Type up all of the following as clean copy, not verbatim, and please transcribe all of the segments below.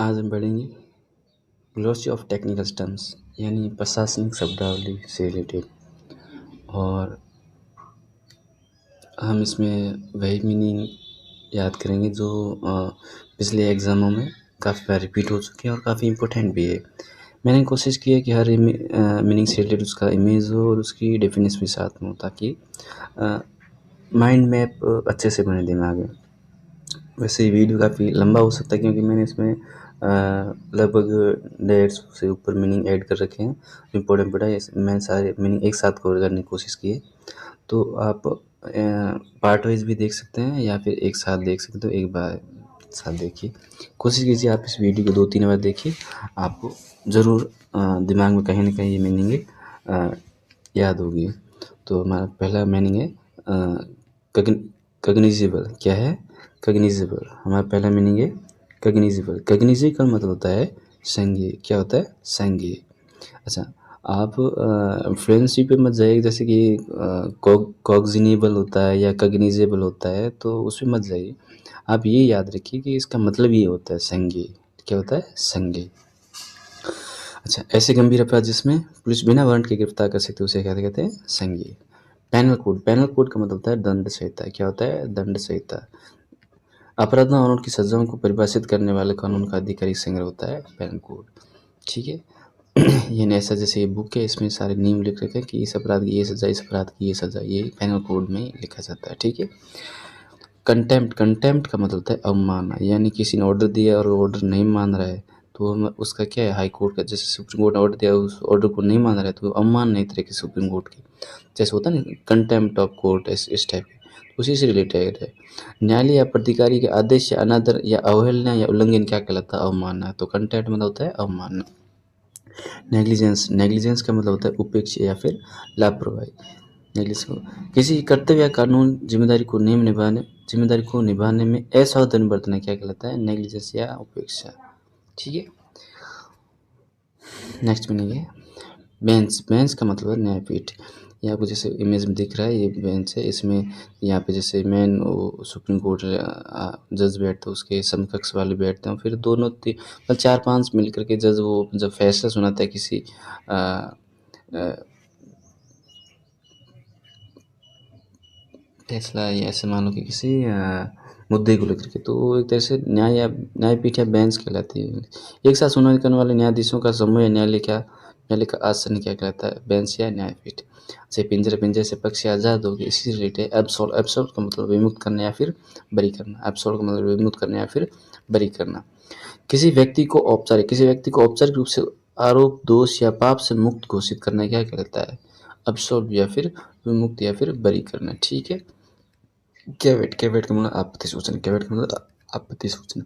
आज हम पढ़ेंगे ग्लोसी ऑफ टेक्निकल टर्म्स यानी प्रशासनिक शब्दावली से रिलेटेड। और हम इसमें वही मीनिंग याद करेंगे जो पिछले एग्ज़ामों में काफ़ी बार रिपीट हो चुके हैं और काफ़ी इम्पोर्टेंट भी है। मैंने कोशिश की है कि हर मीनिंग से रिलेटेड उसका इमेज हो और उसकी डेफिनेशन भी साथ में हो, ताकि माइंड मैप अच्छे से बने दिमाग में। वैसे ये वीडियो काफ़ी लंबा हो सकता है क्योंकि मैंने इसमें लगभग 150 से ऊपर मीनिंग ऐड कर रखे हैं। इम्पोर्टेंट है, मैं सारे मीनिंग एक साथ कवर करने की कोशिश की है। तो आप पार्ट वाइज भी देख सकते हैं या फिर एक साथ देख सकते हो। एक बार साथ देखिए, कोशिश कीजिए आप इस वीडियो को 2-3 बार देखिए, आपको ज़रूर दिमाग में कहीं ना कहीं ये मीनिंग याद होगी। तो हमारा पहला मीनिंग है कग्निजेबल। क्या है? कग्निजेबल। हमारा पहला मीनिंग है कग्निजेबल। कग्निजे का मतलब होता है संज्ञेय। क्या होता है? संज्ञेय। अच्छा, आप फ्रेंडशिप पे मत जाइए, जैसे कि कॉग्निजेबल होता है या कग्निजेबल होता है, तो उसमें मत जाइए। आप ये याद रखिए कि इसका मतलब ये होता है संज्ञेय। क्या होता है? संज्ञेय। अच्छा, ऐसे गंभीर अपराध जिसमें पुलिस बिना वारंट के गिरफ्तार कर सकती है उसे क्या कहते हैं? संज्ञेय। Panel code. पेनल कोड का मतलब होता है दंड संहिता। क्या होता है? दंड संहिता। अपराधों और उनकी सजाओं को परिभाषित करने वाले कानून का आधिकारिक संग्रह होता है पेनल कोड। ठीक है। यानी ऐसा जैसे ये बुक है, इसमें सारे नियम लिख रखे हैं कि इस अपराध की ये सज़ा, इस अपराध की ये सज़ा, ये पेनल कोड में लिखा जाता है। ठीक है। कंटेम्प्ट। कंटेम्प्ट का मतलब होता है अवमानना, यानी किसी ने ऑर्डर दिया और ऑर्डर नहीं मान रहा है तो उसका क्या है? हाई कोर्ट का, जैसे सुप्रीम कोर्ट ने ऑर्डर दिया, उस ऑर्डर को नहीं मान रहा है तो अवमानना एक तरह की सुप्रीम कोर्ट की, जैसे होता है ना कंटेम्प्ट ऑफ कोर्ट, इस टाइप की, उसी से रिलेटेड है। न्यायालय या प्राधिकारी के आदेश या अनादर या अवहेलना या उल्लंघन क्या कहलाता है? अवमानना। तो कंटेम्प्ट मतलब होता है अवमानना। नेग्लिजेंस। नेग्लिजेंस का मतलब होता है उपेक्षा या फिर लापरवाही। नेग्लिजेंस को किसी कर्तव्य या कानून जिम्मेदारी को निभाने में असावधानी बरतना क्या कहलाता है? नेग्लिजेंस या उपेक्षा। ठीक है। नेक्स्ट मीनिंग है बेंच। बेंच का मतलब है न्यायपीठ। ये आपको जैसे इमेज में दिख रहा है, ये बेंच है। इसमें यहाँ पे जैसे मेन सुप्रीम कोर्ट जज बैठते हैं, उसके समकक्ष वाले बैठते हैं, फिर दोनों 4-5 मिल करके जज वो जब फैसला सुनाता है किसी आ, आ, फैसला, या ऐसे मान लो कि किसी मुद्दे को लेकर के, तो एक तरह से न्यायपीठ या बेंच कहलाती है। एक साथ सुनवाई करने वाले न्यायाधीशों का समूह या न्यायालय का आसन क्या कहलाता है? बेंच या न्यायपीठ। जैसे पिंजरे से पक्षी आज़ाद हो गए, इसी से रिलेटेड एब्सोल्व। एब्सोल्व का मतलब विमुक्त करना या फिर बरी करना। एब्सोल्व का मतलब विमुक्त करना या फिर बरी करना। किसी व्यक्ति को औपचारिक रूप से आरोप, दोष या पाप से मुक्त घोषित करना क्या कहलाता है? अब्सोल्व या फिर विमुक्त या फिर बरी करना। ठीक है। कैवेट। कैवेट का मतलब आपत्ति सूचना। कैवेट का मतलब आपत्ति सूचना।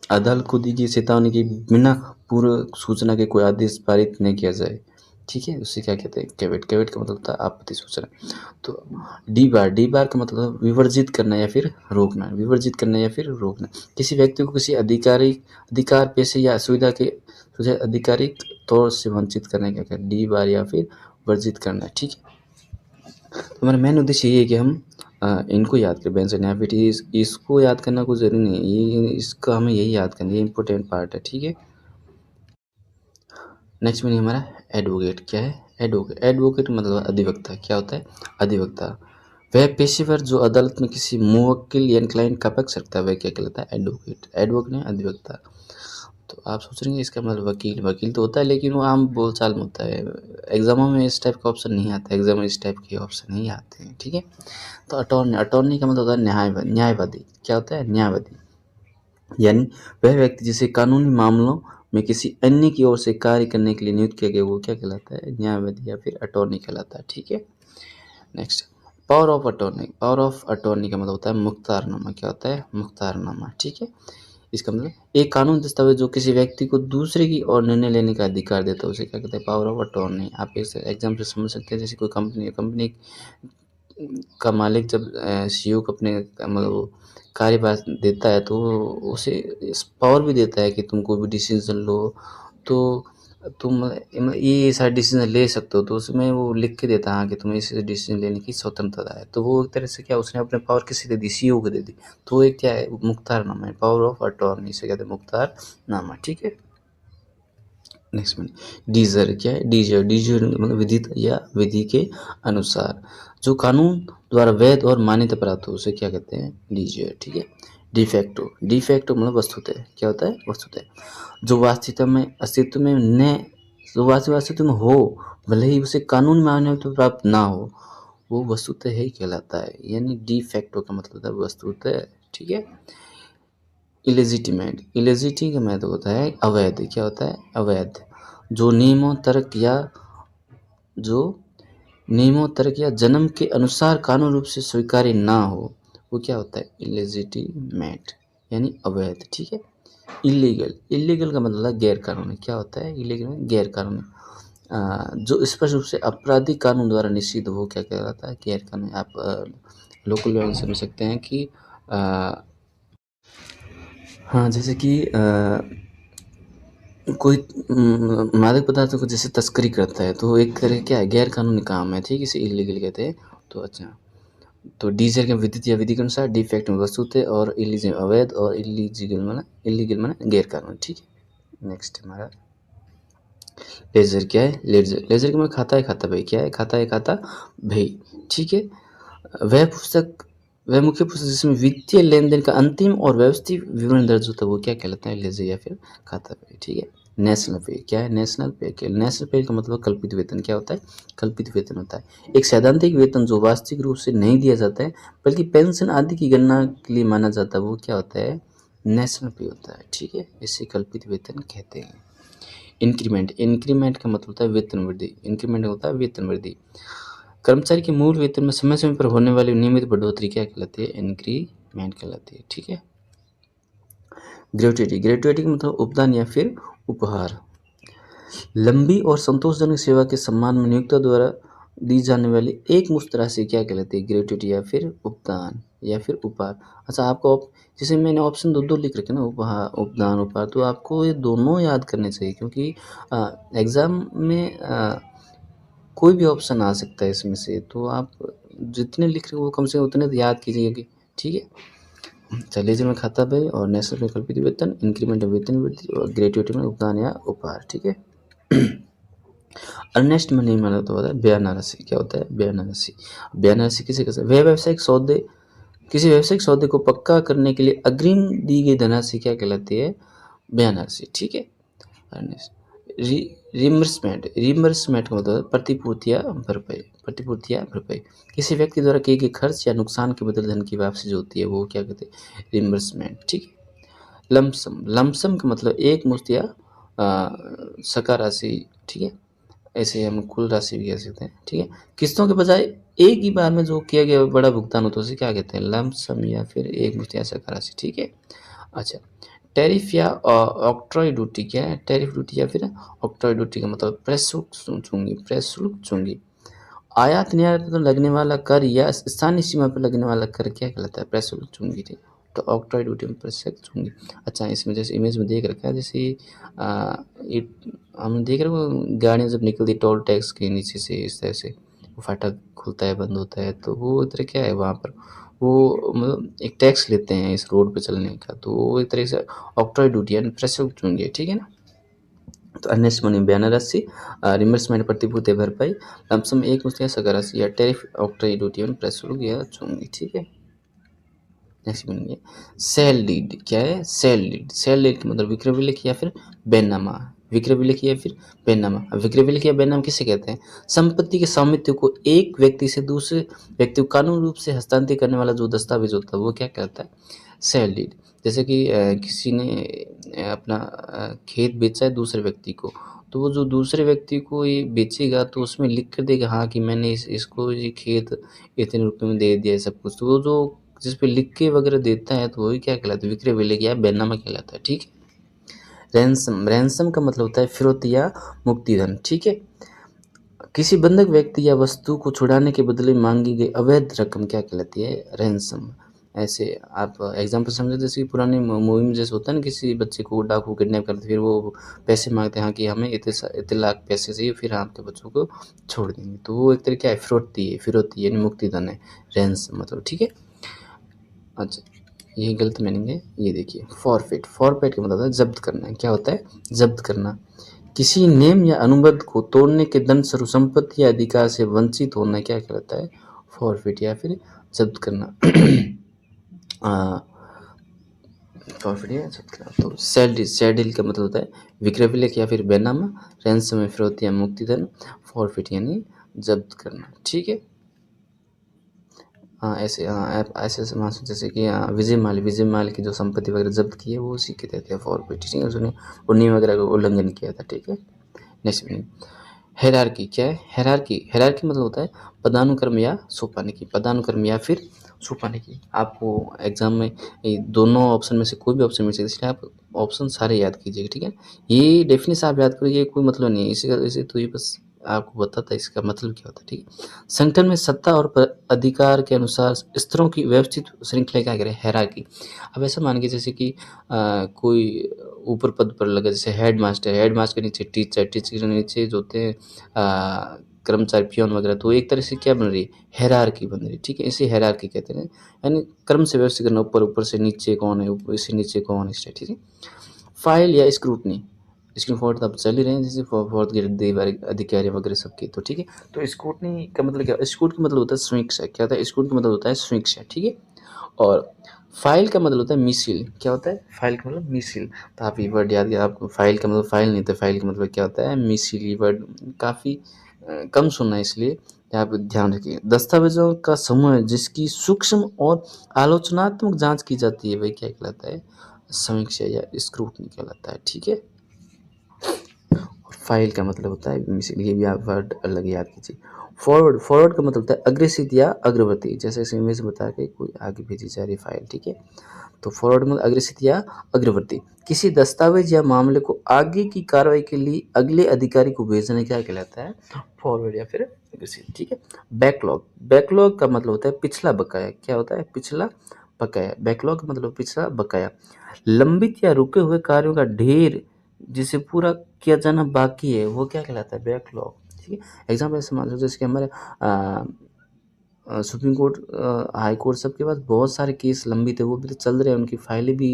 अदालत को दी गई चेतावनी की बिना पूर्व सूचना के कोई आदेश पारित नहीं किया जाए। ठीक है, उसे क्या कहते हैं? कैवेट। कैवेट का मतलब होता है आपत्ति सूचना। तो डी बार। डी बार का मतलब विवर्जित करना या फिर रोकना। विवर्जित करना या फिर रोकना। किसी व्यक्ति को किसी अधिकार, पेशे या सुविधा के आधिकारिक तौर से वंचित करना क्या कहते हैं? डी बार या फिर वर्जित करना। ठीक है। तो हमारा मेन उद्देश्य ये है कि हम इनको याद करें। बेंच न्यायपीठ, इसको याद करना कोई ज़रूरी नहीं है, ये इसका हमें यही याद करना, ये इंपॉर्टेंट पार्ट है। ठीक है। नेक्स्ट मीनिंग हमारा एडवोकेट। क्या है? एडवोकेट। एडवोकेट मतलब अधिवक्ता। क्या होता है? अधिवक्ता। वह पेशेवर जो अदालत में किसी मुवक्किल या क्लाइंट का पक्ष रखता है, वह क्या कहलाता है? एडवोकेट। एडवोकेट ने अधिवक्ता। तो आप सोच रहे हैं इसका मतलब वकील। वकील तो होता है लेकिन वो आम बोलचाल में होता है, एग्जामों में इस टाइप का ऑप्शन नहीं आता। एग्जाम में इस टाइप के ऑप्शन नहीं आते हैं। ठीक है। तो अटॉर्नी। अटॉर्नी का मतलब होता है न्यायवादी। क्या होता है? न्यायवादी। यानी वह व्यक्ति जिसे कानूनी मामलों में किसी अन्य की ओर से कार्य करने के लिए नियुक्त किया गया, वो क्या कहलाता है? न्यायवादी या फिर अटॉर्नी कहलाता है। ठीक है। Next, power of attorney. Power of attorney का मतलब होता है मुख्तारनामा। क्या होता है? मुख्तारनामा। ठीक है। इसका मतलब एक कानून दस्तावेज जो किसी व्यक्ति को दूसरे की ओर निर्णय लेने का अधिकार देता है, उसे क्या कहते हैं? Power of attorney. आप इस एग्जाम से समझ सकते हैं, जैसे कोई कंपनी का मालिक जब सीईओ को अपने मतलब कार्यभार देता है तो उसे इस पावर भी देता है कि तुम कोई भी डिसीजन लो, तो तुम ये सारे डिसीजन ले सकते हो, तो उसमें वो लिख के देता है हाँ कि तुम्हें इस डिसीजन लेने की स्वतंत्रता है। तो वो एक तरह से क्या उसने अपने पावर किसी दे दी, सीईओ को दे दी। तो वो एक क्या है, मुख्तारनामा है, पावर ऑफ अटॉर्नी से कहते हैं मुख्तारनामा। ठीक है, नेक्स्ट में डीजर क्या है, डीजर डीजर मतलब विधित या विधि के अनुसार, जो कानून द्वारा वैध और मान्यता प्राप्त हो उसे क्या कहते हैं, डीजर। ठीक है, डिफेक्टो डिफेक्टो मतलब वस्तुतः, क्या होता है, वस्तुतः जो वास्तविकता में अस्तित्व में न, जो वास्तविकता में हो भले ही उसे कानून में मान्यता प्राप्त ना हो, वो वस्तुतः ही कहलाता है, यानी डिफेक्टो का मतलब होता है वस्तुतः। ठीक है, इलेजिटिमेट इलेजिटी का मतलब होता है अवैध, क्या होता है, अवैध, जो नियमों तर्क या जो नियमों तर्क या जन्म के अनुसार कानून रूप से स्वीकार्य ना हो, वो क्या होता है, इलेजिटिमेट, यानी अवैध। ठीक है, इलीगल इलीगल का मतलब है गैर कानूनी, क्या होता है इलीगल, गैर कानूनी, जो स्पष्ट रूप से आपराधिक कानून द्वारा निषिद्ध हो, क्या कहलाता है, गैर कानूनी। आप लोकल लैंग्वेज समझ सकते हैं कि हाँ, जैसे कि कोई मादक पदार्थों को जैसे तस्करी करता है, तो एक तरह क्या है, गैर कानूनी काम है। ठीक है, इसे इलीगल कहते हैं। तो अच्छा, तो डीजर के विधित या विधि के अनुसार, डिफेक्ट में वस्तुतः, और इलीगल अवैध, और इलीगल माना गैर कानूनी। ठीक है, नेक्स्ट हमारा लेजर क्या है, लेजर लेजर का मतलब खाता है खाता भाई, क्या है, खाता है खाता भाई। ठीक है, वह पुस्तक, वह मुख्य पुस्तक जिसमें वित्तीय लेन देन का अंतिम और व्यवस्थित विवरण दर्ज होता है, वो क्या कहलाता है, लेजर या फिर खाता पे। ठीक है, नेशनल पे क्या है, नेशनल पे के, नेशनल पे का मतलब कल्पित वेतन, क्या होता है, कल्पित वेतन होता है एक सैद्धांतिक वेतन जो वास्तविक रूप से नहीं दिया जाता है बल्कि पेंशन आदि की गणना के लिए माना जाता है, वो क्या होता है, नेशनल पे होता है। ठीक है, इसे कल्पित वेतन कहते हैं। इंक्रीमेंट इंक्रीमेंट का मतलब होता है वेतन वृद्धि, इंक्रीमेंट होता है वेतन वृद्धि। कर्मचारी के मूल वेतन में समय समय पर होने वाली नियमित बढ़ोतरी क्या कहलाती है, इंक्रीमेंट कहलाती है। ठीक है, ग्रेट्युटी ग्रेट्युटी का मतलब उपदान या फिर उपहार। लंबी और संतोषजनक सेवा के सम्मान में नियोक्ता द्वारा दी जाने वाली एक मुश्त राशि क्या कहलाती है, ग्रेट्युटी या फिर उपदान या फिर उपहार। अच्छा, आपको जैसे मैंने ऑप्शन दो लिख रखे ना, उपहार उपदान उपहार, तो आपको ये दोनों याद करने चाहिए, क्योंकि एग्ज़ाम में कोई भी ऑप्शन आ सकता है इसमें से, तो आप जितने लिख रहे हो वो कम से कम उतने तो याद कीजिएगा। ठीक है, चलिए जी, में खाता भाई, और नेशनल में कल्पित वेतन, इंक्रीमेंट वेतन वृद्धि, और ग्रेट्युटी में उपदान या उपहार। ठीक है, अर्नेस्ट मनी माना तो होता है बयाना राशि, क्या होता है, बयाना राशि। बयाना राशि किसे कहते हैं, वह व्यावसायिक सौदे, किसी व्यावसायिक सौदे को पक्का करने के लिए अग्रिम दी गई धनराशि क्या कहलाती है, बयाना राशि। ठीक है, अर्नेस्ट रिमर्समेंट रिमर्समेंट का मतलब प्रतिपूर्ति या भरपाई, प्रतिपूर्ति या भरपाई, किसी व्यक्ति द्वारा किए गए खर्च या नुकसान के बदले धन की वापसी जो होती है, वो क्या कहते हैं, रिमर्समेंट। ठीक है, लमसम लमसम का मतलब एक मुश्त या सका राशि। ठीक है, ऐसे हम कुल राशि भी कह सकते हैं। ठीक है, किस्तों के बजाय एक ही बार में जो किया गया बड़ा भुगतान होता है उसे क्या कहते हैं, लमसम या फिर एक मुश्त या सका राशि। ठीक है, अच्छा, टैरिफ या ऑक्ट्रॉय ड्यूटी क्या है, टैरिफ ड्यूटी या फिर ऑक्ट्रॉय ड्यूटी का मतलब प्रशुल्क चुंगी, प्रशुल्क चुंगी। आयात निर्यात पर लगने वाला कर या स्थानीय सीमा पर लगने वाला कर क्या कहलाता है, प्रशुल्क चुंगी। ठीक, तो ऑक्ट्रॉय ड्यूटी में प्रशुल्क चुंगी। अच्छा, इसमें जैसे इमेज में देख रखा है, जैसे ये हम देख रहे हो गाड़ियाँ जब निकलती टोल टैक्स के नीचे से, इस तरह से वो फाटक खुलता है बंद होता है, तो वो इधर क्या है, वहाँ पर वो मतलब एक टैक्स लेते हैं इस रोड पे चलने का, तो वो एक तरह से ऑक्ट्रॉय ड्यूटी यानी प्रशुल्क चुंगी है। ठीक है ना, तो अर्नेस्ट मनी बयाना राशि, रिमर्समेंट प्रतिपूर्ति भरपाई, लमसम एक मुश्त या सका राशि, या टैरिफ ऑक्ट्रॉय ड्यूटी यानी प्रशुल्क या चुंगी। ठीक है, नेक्स्ट बनेंगे सेल डीड क्या है, सेल डीड, सेल डीड का मतलब विक्रय विलेख या फिर बैनामा, विक्रय विलेख या फिर बैनामा। अब विक्रय विलेख या बैनामा किसे कहते हैं, संपत्ति के स्वामित्व को एक व्यक्ति से दूसरे व्यक्ति को कानूनी रूप से हस्तांतरित करने वाला जो दस्तावेज होता है वो क्या कहलाता है, सेल डीड। जैसे कि किसी ने अपना खेत बेचा है दूसरे व्यक्ति को, तो वो जो दूसरे व्यक्ति को ये बेचेगा तो उसमें लिख कर देगा हाँ कि मैंने इसको ये खेत इतने रुपए में दे दिया है सब कुछ, तो वो जो जिस पे लिख के वगैरह देता है तो वही क्या कहलाता है, विक्रय विलेख या बैनामा कहलाता है। ठीक है, रैंसम रैंसम का मतलब होता है फिरौती या मुक्तिधन। ठीक है, किसी बंधक व्यक्ति या वस्तु को छुड़ाने के बदले मांगी गई अवैध रकम क्या कहलाती है, रैंसम। ऐसे आप एग्जाम्पल समझे, जैसे कि पुरानी मूवी में जैसे होता है ना, किसी बच्चे को डाकू किडनैप करते, फिर वो पैसे मांगते हैं, हाँ कि हमें इतने लाख पैसे चाहिए, फिर हम आपके बच्चों को छोड़ देंगे। तो वो एक तरह क्या है, फिरौती यानी मुक्तिदान है, रैंसम मतलब, ठीक है। अच्छा, ये गलत मीनिंग है, ये देखिए फॉरफिट का मतलब है जब्त करना। क्या होता है, जब्त करना। किसी नियम या अनुबंध को तोड़ने के दंड स्वरूप संपत्ति या अधिकार से वंचित होना क्या कहलाता है, फॉरफिट या फिर जब्त करना। फॉरफिट या जब्त करना। तो सैडिल का मतलब होता है विक्रय विलेख या फिर बैनामा, रैंसम में फिरौती या मुक्तिदंड, फॉरफिट यानी जब्त करना, ठीक है। हाँ ऐसे, हाँ ऐसे मासूम जैसे कि विजय माल की जो संपत्ति वगैरह जब्त की है वो उसी के तहत है फॉरफिट, ठीक है। उसने वो नियम वगैरह का उल्लंघन किया था, ठीक है। नेक्स्ट मीनिंग, हेरारकी क्या है, हेरारकी मतलब होता है पदानुक्रम या सोपानिकी, पदानुक्रम या फिर सोपानिकी। आपको एग्जाम में ये दोनों ऑप्शन में से कोई भी ऑप्शन मिल सकता है, इसलिए आप ऑप्शन सारे याद कीजिएगा, ठीक है। ये डेफिनेशन आप याद करिए, कोई मतलब नहीं है इसे तो ये बस आपको बताता है इसका मतलब क्या होता है, ठीक है। संगठन में सत्ता और अधिकार के अनुसार स्तरों की व्यवस्थित श्रृंखला क्या करें, हेरारकी। अब ऐसा मान के जैसे कि कोई ऊपर पद पर लगा, जैसे हेड मास्टर के नीचे टीचर के नीचे जो होते हैं कर्मचारी पियोन वगैरह, तो एक तरह से क्या बन रही है, हायरार्की बन रही है, ठीक है। इसे हायरार्की कहते हैं, यानी क्रम से व्यवस्थित करना, ऊपर से नीचे कौन है, ऊपर से नीचे कौन है, इस, ठीक है। फाइल या स्क्रूटनी, स्क्रीन फॉर तब चल ही रहे हैं, जैसे फोर्थ ग्रेड अधिकारी वगैरह सबके, तो ठीक है। तो स्क्रूटनी का मतलब क्या, स्क्रूट का मतलब होता है समीक्षा, क्या होता है, स्क्रूट का मतलब होता है समीक्षा, ठीक है। और फाइल का मतलब होता है मिसिल, क्या होता है, फाइल का मतलब मिसिल। तो आप ये वर्ड याद किया, आपको फाइल का मतलब फाइल नहीं था, फाइल का मतलब क्या होता है, मिसिल। ये वर्ड काफ़ी कम सुनना है, इसलिए आप ध्यान रखिए। दस्तावेजों का समूह है जिसकी सूक्ष्म और आलोचनात्मक जांच की जाती है, वही क्या कहलाता है, समीक्षा या स्क्रूटनी कहलाता है, ठीक है। फाइल का मतलब होता है मिसिल, ये भी आप वर्ड अलग याद कीजिए। फॉरवर्ड का मतलब होता है अग्रेसित या अग्रवर्ती, जैसे इस इमेज में बता के कोई आगे भेजी जा रही फाइल, ठीक है। तो फॉरवर्ड में अग्रेसित या अग्रवर्ती, किसी दस्तावेज या मामले को आगे की कार्रवाई के लिए अगले अधिकारी को भेजना क्या कहलाता है, फॉरवर्ड या फिर अग्रेसित, ठीक है। बैकलॉग का मतलब होता है पिछला बकाया, क्या होता है, पिछला बकाया। बैकलॉग का मतलब पिछला बकाया। लंबित या रुके हुए कार्यों का ढेर जिसे पूरा किया जाना बाकी है, वो क्या कहलाता है, बैकलॉग, ठीक है। एग्जाम्पल ऐसे मान लो, जैसे कि हमारे सुप्रीम कोर्ट, हाई कोर्ट, सबके पास बहुत सारे केस लंबित है, वो भी तो चल रहे हैं, उनकी फाइलें भी,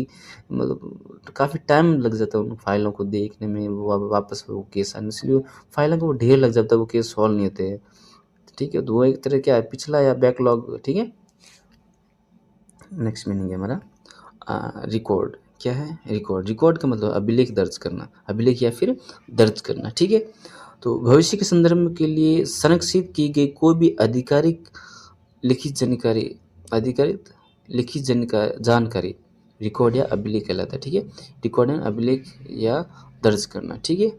मतलब काफ़ी टाइम लग जाता है उन फाइलों को देखने में, वो वापस वो केस आने, इसलिए फाइलों को ढेर लग जाता है, वो केस सॉल्व नहीं होते, ठीक है। तो वो एक तरह क्या है, पिछला या बैकलॉग, ठीक है। नेक्स्ट मीनिंग है हमारा रिकॉर्ड, क्या है, रिकॉर्ड का मतलब अभिलेख दर्ज करना, अभिलेख या फिर दर्ज करना, ठीक है। तो भविष्य के संदर्भ के लिए संरक्षित की गई कोई भी लिखित जानकारी अधिकारित लिखित जानकारी रिकॉर्ड या अभिलेख कहलाता है, ठीक है। रिकॉर्ड एंड अभिलेख या दर्ज करना, ठीक है।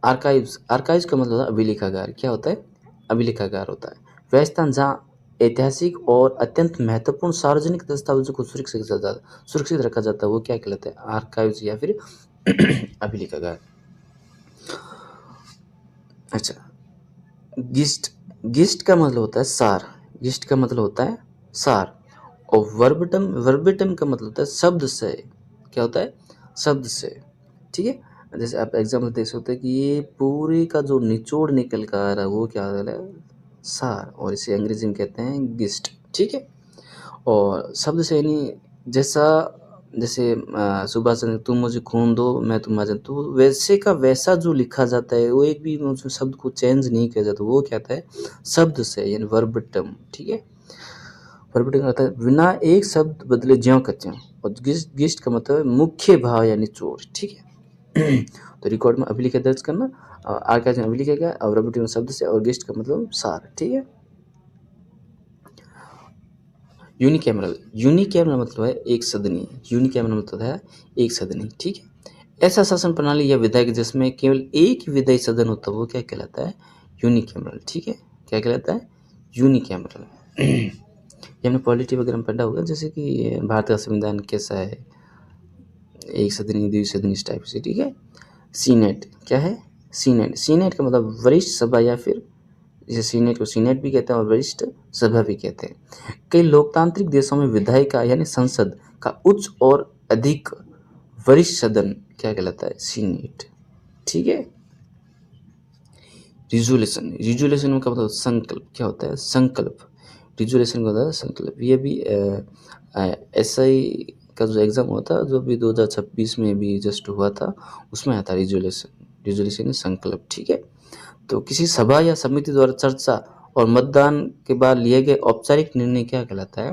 आर्काइव्स का मतलब है अभिलेखागार, क्या होता है, अभिलेखागार होता है वह स्थान जहाँ ऐतिहासिक और अत्यंत महत्वपूर्ण सार्वजनिक दस्तावेजों को सुरक्षित रखा जाता है, वो क्या कहलाता है, आर्काइव्स या फिर अभिलेखागार। अच्छा, गिस्ट का मतलब होता है सार, गिस्ट का मतलब होता है सार। और वर्बिटम का मतलब होता है शब्द से, क्या होता है, शब्द से, ठीक है। जैसे आप एग्जाम्पल देख सकते हैं कि ये पूरे का जो निचोड़ निकल कर आ रहा है वो क्या है, सार, और इसे अंग्रेजी में कहते हैं गिस्ट, ठीक है। और शब्द से यानी जैसा, जैसे सुभाष चंद्र, तुम मुझे खून दो मैं तुम्हारा जान, तो वैसे का वैसा जो लिखा जाता है, वो एक भी उसमें शब्द को चेंज नहीं किया जाता, वो क्या है, शब्द से यानी वर्बटम, ठीक है। वर्बटम का अर्थ है बिना एक शब्द बदले ज्यों का त्यों। और गिस्ट का मतलब है मुख्य भाव यानी चोर, ठीक है। तो रिकॉर्ड में अभिलेख दर्ज करना, आर्काइव में अभिलेख क्या, और वर्बटम शब्द से, और गिस्ट का मतलब सार, ठीक है। यूनिकैमरल मतलब है एक सदनी, यूनिकैमरल मतलब है एक सदनी, ठीक है। ऐसा शासन प्रणाली या विधायक जिसमें केवल एक ही विधायी सदन होता है वो क्या कहलाता है, यूनिकैमरल, ठीक है। क्या कहलाता है, यूनिकैमरल। ये हमने पॉलिटी वगैरह में पढ़ा होगा, जैसे कि भारत का संविधान कैसा है, एक सदनी द्विसदनी इस टाइप से, ठीक है। सीनेट क्या है, सीनेट का मतलब वरिष्ठ सभा या फिर जिसे सीनेट को सीनेट भी कहते हैं और वरिष्ठ सभा भी कहते हैं। कई लोकतांत्रिक देशों में विधायिका यानी संसद का उच्च और अधिक वरिष्ठ सदन क्या कहलाता है? सीनेट। ठीक है। रिजोल्यूशन, रिजोल्यूशन का मतलब संकल्प, क्या होता है? संकल्प। रिजोल्यूशन का होता है संकल्प। ये भी SI का जो एग्ज़ाम हुआ था, जो भी 2026 में भी जस्ट हुआ था, उसमें आया था रिजोल्यूशन। रिजोल्यूशन संकल्प। ठीक है। तो किसी सभा या समिति द्वारा चर्चा और मतदान के बाद लिए गए औपचारिक निर्णय क्या कहलाता है?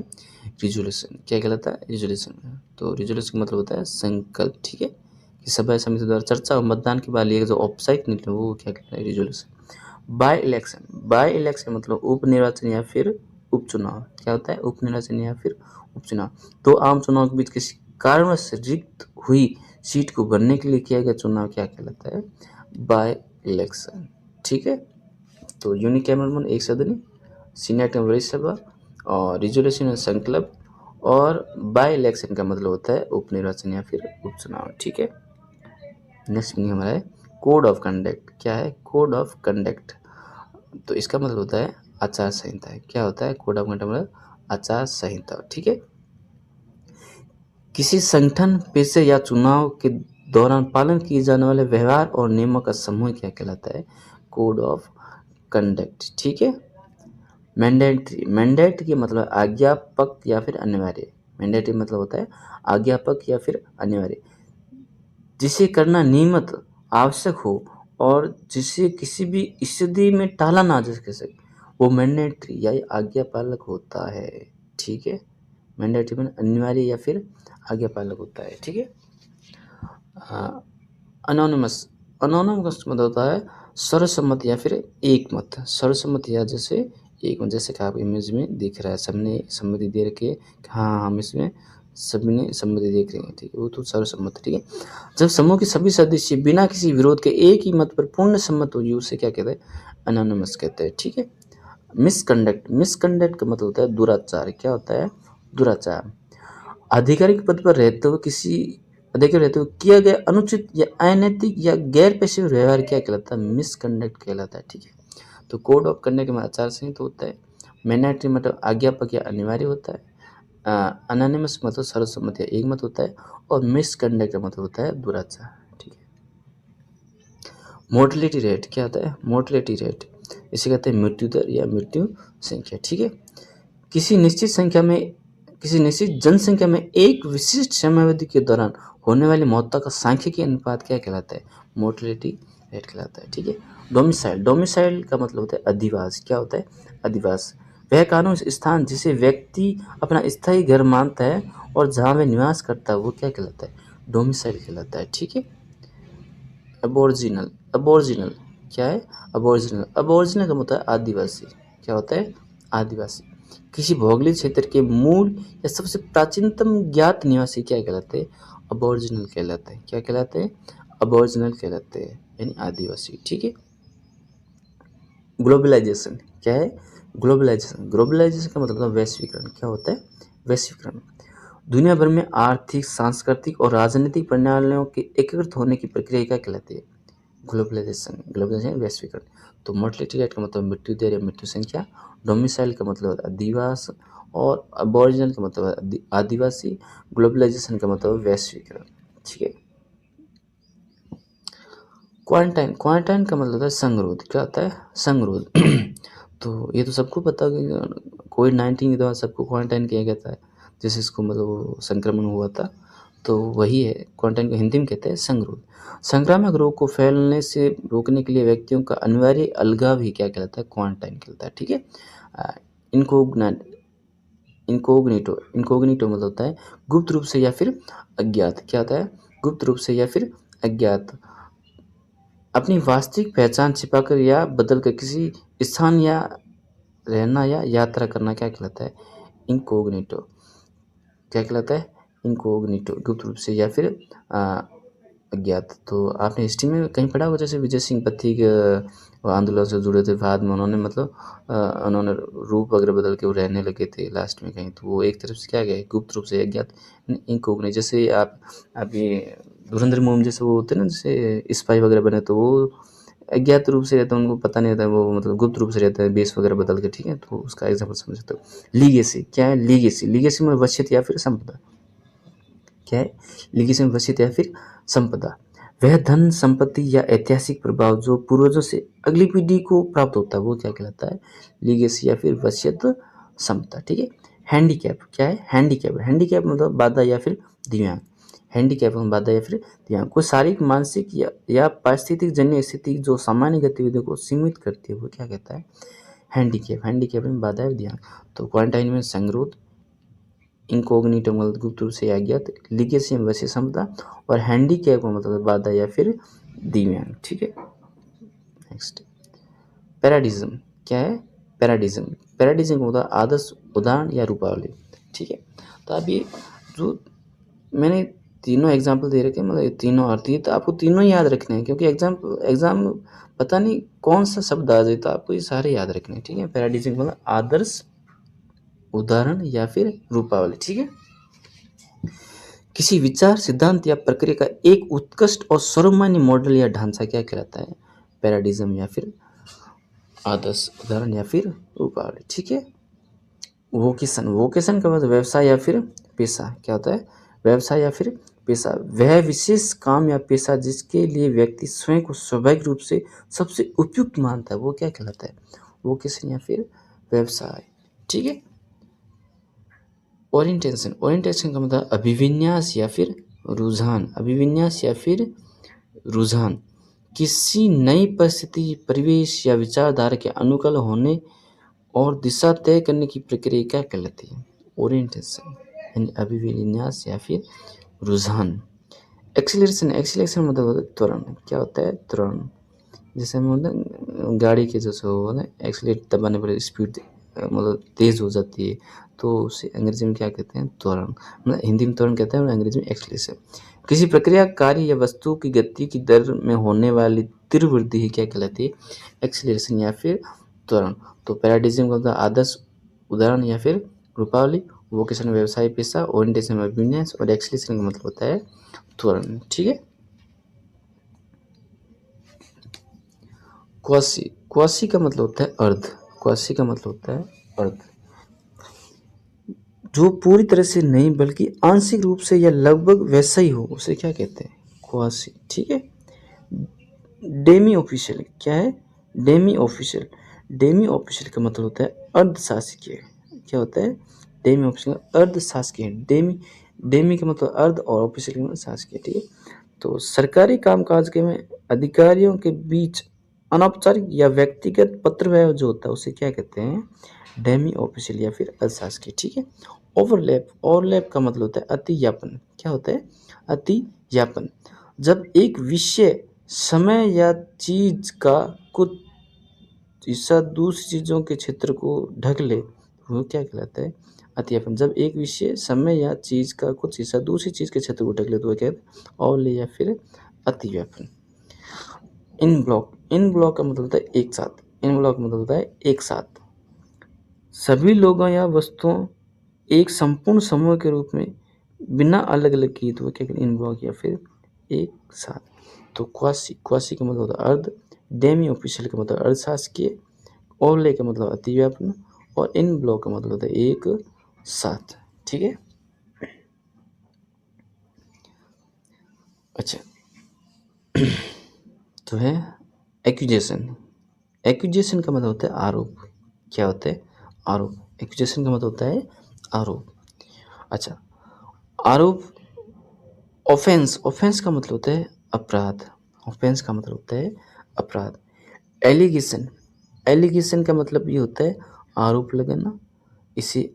रिजोल्यूशन। क्या कहलाता है? रिजोल्यूशन। तो रिजोल्यूशन का मतलब होता है संकल्प। ठीक है। कि सभा या समिति द्वारा चर्चा और मतदान के बाद लिए गए जो औपचारिक निर्णय वो क्या कहलाता है? Resolution. By election, by election मतलब उप निर्वाचन या फिर उपचुनाव। क्या होता है? उप निर्वाचन या फिर उपचुनाव। दो आम चुनाव के बीच किसी कारणवश से रिक्त हुई सीट को भरने के लिए किया गया चुनाव क्या कहलाता है? By election. ठीक है। तो यूनिकैमरल एक सदनी, सीनेट में वरिष्ठ सभा, और रिजोल्यूशन में संकल्प, और बाय इलेक्शन का मतलब होता है उप निर्वाचन या फिर उपचुनाव। ठीक है। नेक्स्ट मीनिंग हमारा है कोड ऑफ कंडक्ट। क्या है? Code of conduct. तो इसका मतलब होता है आचार संहिता। क्या होता है? कोड ऑफ कंडक्ट मतलब आचार संहिता। ठीक है। किसी संगठन, पेशे या चुनाव के दौरान पालन किए जाने वाले व्यवहार और नियमों का समूह क्या कहलाता है? Code of conduct. ठीक है। मैंडेटरी, मैंडेटरी मतलब आज्ञापक या फिर अनिवार्य। मैंडेटरी मतलब होता है आज्ञापक या फिर अनिवार्य, जिसे करना नियमित आवश्यक हो और जिसे किसी भी स्थिति में टाला ना जा सके, वो मैंडेटरी या आज्ञापालक होता है। ठीक है। मैंडेटरी में अनिवार्य या फिर आज्ञापालक होता है। ठीक है। अनोनिमस, अनोनिमस मतलब होता है सर्वसम्मत या फिर एक मत। सर्वसम्मत या जैसे एक मत, जैसे कि आप इमेज में दिख रहा है, सबने सम्मति दे रखी है कि हाँ हम इसमें सभी ने सम्मति देख रहे हैं। ठीक है। वो तो सर्वसम्मत। ठीक है। जब समूह के सभी सदस्य बिना किसी विरोध के एक ही मत पर पूर्ण सम्मत हो, उसे क्या कहते हैं? अनोनिमस कहते हैं। ठीक है। मिसकंडक्ट, मिसकंडक्ट का मतलब होता है दुराचार। क्या होता है? दुराचार। आधिकारिक पद पर रहते हुए किसी अधिकारी रहते हुए किया गया अनुचित या अनैतिक या गैर पेशेवर व्यवहार क्या कहलाता है? मिसकंडक्ट कहलाता है। ठीक है। तो कोड ऑफ कंडक्ट में आचार संहिता होता है। मैंडेटरी मतलब आज्ञापक या अनिवार्य होता है। अनोनिमस मतलब सर्वसम्मत या एक मत होता है। और मिसकंडक्ट का मतलब होता है दुराचार। ठीक है। मोर्टेलिटी रेट क्या होता है? मोर्टेलिटी रेट इसे कहते हैं मृत्यु दर या मृत्यु संख्या। ठीक है। किसी निश्चित संख्या में, किसी निश्चित जनसंख्या में एक विशिष्ट समयावधि के दौरान होने वाली मौतों का सांख्यिकीय अनुपात क्या कहलाता है? मोर्टेलिटी रेट कहलाता है। ठीक है। डोमिसाइल, डोमिसाइल का मतलब होता है अधिवास। क्या होता है? अधिवास। वह कानूनी स्थान जिसे व्यक्ति अपना स्थायी घर मानता है और जहाँ वह निवास करता है वो क्या कहलाता है? डोमिसाइल कहलाता है। ठीक है। अबोरिजिनल, अबोरिजिनल क्या है? अबोरिजिनल, अबोरिजिनल का मतलब है आदिवासी। क्या होता है? आदिवासी। किसी भौगोलिक क्षेत्र के मूल या सबसे प्राचीनतम ज्ञात निवासी क्या कहलाते हैं? अबोरिजिनल कहलाते हैं। क्या कहलाते हैं? अबोरिजिनल कहलाते हैं, यानी आदिवासी। ठीक है। ग्लोबलाइजेशन क्या है? ग्लोबलाइजेशन, ग्लोबलाइजेशन का मतलब वैश्वीकरण। क्या होता है? वैश्वीकरण। दुनिया भर में आर्थिक, सांस्कृतिक और राजनीतिक प्रणालियों के एकीकृत होने की प्रक्रिया क्या कहलाती है? ग्लोबलाइजेशन, ग्लोबलाइजेशन वैश्वीकरण। तो मोर्टेलिटी रेट का मतलब मृत्यु दर या मृत्यु संख्या। डोमिसाइल का मतलब अधिवास, और अबोरिजिनल का मतलब आदिवासी। ग्लोबलाइजेशन का मतलब वैश्वीकरण। ठीक है। क्वारंटाइन, क्वारंटाइन का मतलब होता है संगरोध। क्या होता है? संगरोध। तो ये तो सबको पता है कि कोविड-19 के दौरान सबको क्वारंटाइन किया गया था, जिससे इसको मतलब वो संक्रमण हुआ था। तो वही है, क्वारंटाइन को हिंदी में कहते हैं संगरोध। संक्रामक रोग को फैलने से रोकने के लिए व्यक्तियों का अनिवार्य अलगाव ही क्या कहलाता है? क्वारंटाइन कहलाता है। ठीक है। इनकोग्नाट, इनकोग्निटो, इनकोग्निटो मतलब होता है गुप्त रूप से या फिर अज्ञात। क्या होता है? गुप्त रूप से या फिर अज्ञात। अपनी वास्तविक पहचान छिपाकर या बदलकर किसी स्थान या रहना या यात्रा करना क्या कहलाता है? इनकोग्निटो। क्या कहलाता है? इनकोग्निटो, गुप्त रूप से या फिर अज्ञात। तो आपने हिस्ट्री में कहीं पढ़ा होगा, जैसे विजय सिंह पथिक आंदोलन से जुड़े थे, बाद में उन्होंने मतलब उन्होंने रूप वगैरह बदल के वो रहने लगे थे लास्ट में कहीं, तो वो एक तरफ से क्या गया? गुप्त रूप से अज्ञात, इनकोग्निटो। जैसे आप ये धुरंधर मूवी जैसे वो होते हैं ना, जैसे स्पाई वगैरह बने, तो वो अज्ञात रूप से रहता है, उनको पता नहीं रहता, वो मतलब गुप्त रूप से रहता है बेस वगैरह बदल के, ठीक है। तो उसका एग्जाम्पल समझ सकते हो। लीगेसी क्या है? लीगेसी, लीगेसी में वसीयत या फिर संपदा। क्या है? लीगेसी में वसीयत या फिर संपदा, वह धन संपत्ति या ऐतिहासिक प्रभाव जो पूर्वजों से अगली पीढ़ी को प्राप्त होता है, वो क्या कहलाता है? लीगेसी या फिर वसीयत संपदा, ठीक है। हैंडीकैप क्या है? हैंडीकैप, हैंडीकैप मतलब बाधा या फिर दिव्यांग। हैंडीकैप मतलब बाधा या फिर दिव्यांग, कोई शारीरिक मानसिक या पारिस्थितिक जन्य स्थिति जो सामान्य गतिविधियों को सीमित करती है, वो क्या कहता है? हैंडीकैप। हैंडीकैप में बाधा या दिव्यांग। तो क्वारंटाइन में संगरोध, इनकोग्निटो मतलब गुप्त रूप से अज्ञात, लीगेसी में वैसे क्षमता, और हैंडीकैप का मतलब बाधा या फिर दिव्यांग, ठीक है। नेक्स्ट, पैराडिज्म क्या है? पैराडिज्म, पैराडिज्म का मतलब आदर्श, उदाहरण या रूपावली, ठीक है। तो अब ये जो मैंने तीनों एग्जाम्पल दे रखे, मतलब तीनों अर्थ, ये तो आपको तीनों याद रखने हैं, क्योंकि एग्जाम पता नहीं कौन सा शब्द आ जाए, तो आपको ये सारे याद रखने हैं, ठीक है। पैराडिज्म मतलब आदर्श, उदाहरण या फिर रूपावली, ठीक है। किसी विचार, सिद्धांत या प्रक्रिया का एक उत्कृष्ट और सर्वमान्य मॉडल या ढांचा क्या कहलाता है? पैराडिज्म या फिर आदर्श, उदाहरण या फिर रूपावली, ठीक है। वोकेशन, वोकेशन का मतलब व्यवसाय या फिर पेशा, क्या होता है? व्यवसाय या फिर पेशा, वह विशेष काम या पेशा जिसके लिए व्यक्ति स्वयं को स्वाभाविक रूप से सबसे उपयुक्त मानता है, वो क्या कहलाता है? वोकेशन या फिर व्यवसाय, ठीक है। ओरिएंटेशन, ओरिएंटेशन का मतलब अभिविन्यास या फिर रुझान, अभिविन्यास या फिर रुझान, किसी नई परिस्थिति, परिवेश या विचारधारा के अनुकूल होने और दिशा तय करने की प्रक्रिया क्या कहलाती है? ओरिएंटेशन यानी अभिविन्यास या फिर रुझान। एक्सीलरेशन, एक्सीलरेशन मतलब होता है त्वरण, क्या होता है? त्वरण, जैसे हम मतलब गाड़ी के जैसे हो ना, एक्सीलेट दबाने पर स्पीड मतलब तेज़ हो जाती है, तो उसे अंग्रेजी में क्या कहते हैं? त्वरण, मतलब हिंदी में त्वरण कहते हैं और अंग्रेजी में एक्सीलरेशन। किसी प्रक्रिया, कार्य या वस्तु की गति की दर में होने वाली तीव्र वृद्धि ही क्या कहलाती है? एक्सीलरेशन या फिर त्वरण। तो पैराडिज्म का मतलब आदर्श, उदाहरण या फिर रूपावली, वोकेशन व्यवसाय पेशा, ओरिएंटेशन अभिविन्यास, और एक्सीलरेशन का मतलब होता है त्वरण, ठीक है। क्वासी, क्वासी का मतलब होता है अर्ध, क्वासी का मतलब होता है अर्ध, जो पूरी तरह से नहीं बल्कि आंशिक रूप से या लगभग वैसा ही हो, उसे क्या कहते हैं? क्वासी, ठीक है। डेमी ऑफिशियल क्या है? डेमी ऑफिशियल, डेमी ऑफिशियल का मतलब होता है अर्ध शासकीय, क्या होता है? डेमी ऑफिशियल अर्ध शासकीय, डेमी, डेमी का मतलब अर्ध और ऑफिशियल का मतलब शासकीय, ठीक है। तो सरकारी कामकाज के में अधिकारियों के बीच अनौपचारिक या व्यक्तिगत पत्र व्यवहार जो होता है, उसे क्या कहते हैं? डेमी ऑफिशियल या फिर अशासकीय, ठीक है। ओवरलैप, ओवरलैप का मतलब होता है अतिव्यापन, क्या होता है? अतिव्यापन, जब एक विषय, समय या चीज का कुछ हिस्सा दूसरी चीजों के क्षेत्र को ढक ले, वो क्या कहलाता है? अतिव्यापन, जब एक विषय, समय या चीज का कुछ हिस्सा दूसरी चीज के क्षेत्र को ढक ले, तो वो क्या कहते हैं? ओवरले या फिर अतिव्यापन। इन ब्लॉक, इन ब्लॉक का मतलब होता है एक साथ, इन ब्लॉक का मतलब होता है एक साथ, सभी लोगों या वस्तुओं एक संपूर्ण समूह के रूप में बिना अलग अलग किए, तो वो क्या कहते हैं? इन ब्लॉक या फिर एक साथ। तो क्वासी, क्वासी का मतलब होता है अर्ध, डेमी ऑफिशियल का मतलब अर्धशासकीय, ओवरले का मतलब अतिव्यापन, और इन ब्लॉक का मतलब होता है एक साथ, ठीक है। अच्छा, तो है एक्यूजेशन, एक्यूजेशन का मतलब होता है आरोप, क्या होता है? आरोप, एक्यूजेशन का मतलब होता है आरोप। अच्छा, आरोप, ऑफेंस, ऑफेंस का मतलब होता है अपराध, ऑफेंस का मतलब होता है अपराध। एलिगेशन, एलिगेशन का मतलब ये होता है आरोप लगाना, इसे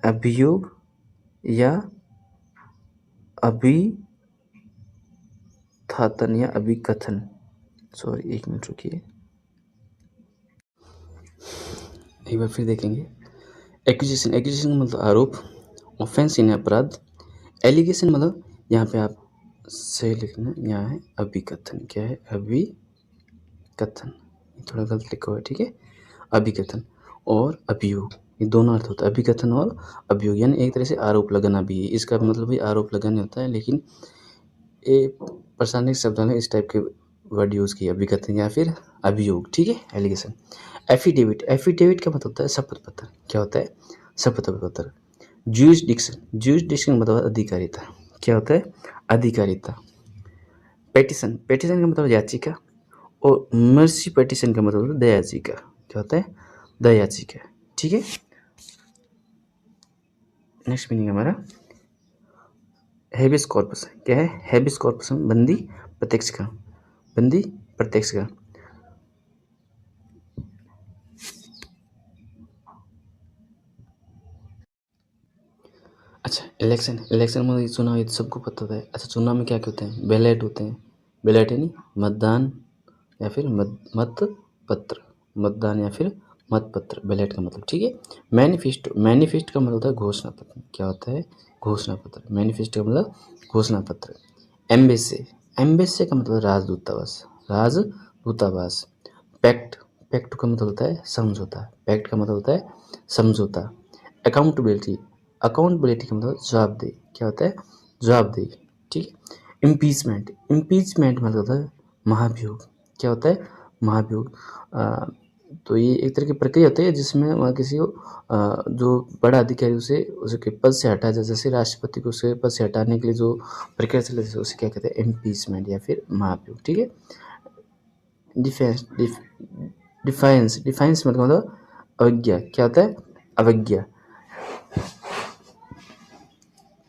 अभियोग या अभिथातन या अभिकथन, सॉरी एक मिनट रुकिए, एक बार फिर देखेंगे। एक्यूजेशन, एक्यूजेशन मतलब आरोप, ऑफेंस यानी अपराध, एलिगेशन मतलब यहाँ पे आप सही लिखना, यहाँ है अभिकथन, क्या है? अभिकथन, थोड़ा गलत लिखा हुआ है, ठीक है। अभिकथन और अभियोग, ये दोनों अर्थ होता है, अभिकथन और अभियोग, यानी एक तरह से आरोप लगाना भी है, इसका मतलब भी आरोप लगाना होता है, लेकिन ये प्रशासनिक शब्दावली इस टाइप के वर्ड यूज़ किया, विकथन या फिर अभियोग, ठीक है, एलिगेशन। एफिडेविट, एफिडेविट का मतलब होता है शपथ पत्र। क्या होता है? शपथ पत्र। ज्यूरिसडिक्शन, ज्यूरिसडिक्शन का मतलब अधिकारिता। क्या होता है? अधिकारिता। पेटिशन, पेटिशन का मतलब याचिका, और मर्सी पेटिशन का मतलब दया याचिका। क्या होता है? दया याचिका, ठीक है। नेक्स्ट मीनिंग हमारा हेबिस कॉर्पस। क्या है? हेबिस कॉर्पस बंदी प्रत्यक्षकरण, बंदी प्रत्यक्षकरण। अच्छा, इलेक्शन, इलेक्शन में चुनाव, ये तो सबको पता होता है। अच्छा, चुनाव में क्या क्या होते हैं? बैलेट होते हैं। बैलेट यानी मतदान या फिर मत पत्र, मतदान या फिर मत पत्र, बैलेट का मतलब, ठीक है। मैनिफेस्टो, मैनिफेस्टो का मतलब होता है घोषणा पत्र। क्या होता है? घोषणा पत्र। मैनिफेस्टो का मतलब घोषणा पत्र। एम्बेसी, एम्बेसी का मतलब राजदूतावास, राजदूतावास। पैक्ट, पैक्ट का मतलब होता है समझौता, पैक्ट का मतलब होता है समझौता। अकाउंटेबिलिटी, अकाउंटेबिलिटी का मतलब जवाबदेही। क्या होता है? जवाबदेही, ठीक है। इम्पीचमेंट, इम्पीचमेंट मतलब होता है महाभियोग। क्या होता है? महाभियोग। तो ये एक तरह की प्रक्रिया होती है जिसमें वह किसी को जो बड़ा अधिकारी उसे उसके पद से हटा जाए, जैसे राष्ट्रपति को उसके पद से हटाने के लिए जो प्रक्रिया चले उसे क्या कहते हैं? इम्पीचमेंट या फिर महाभियोग, ठीक है। डिफेंस, डिफाइंस, डिफाइंस मतलब अवज्ञा। क्या होता है? अवज्ञा।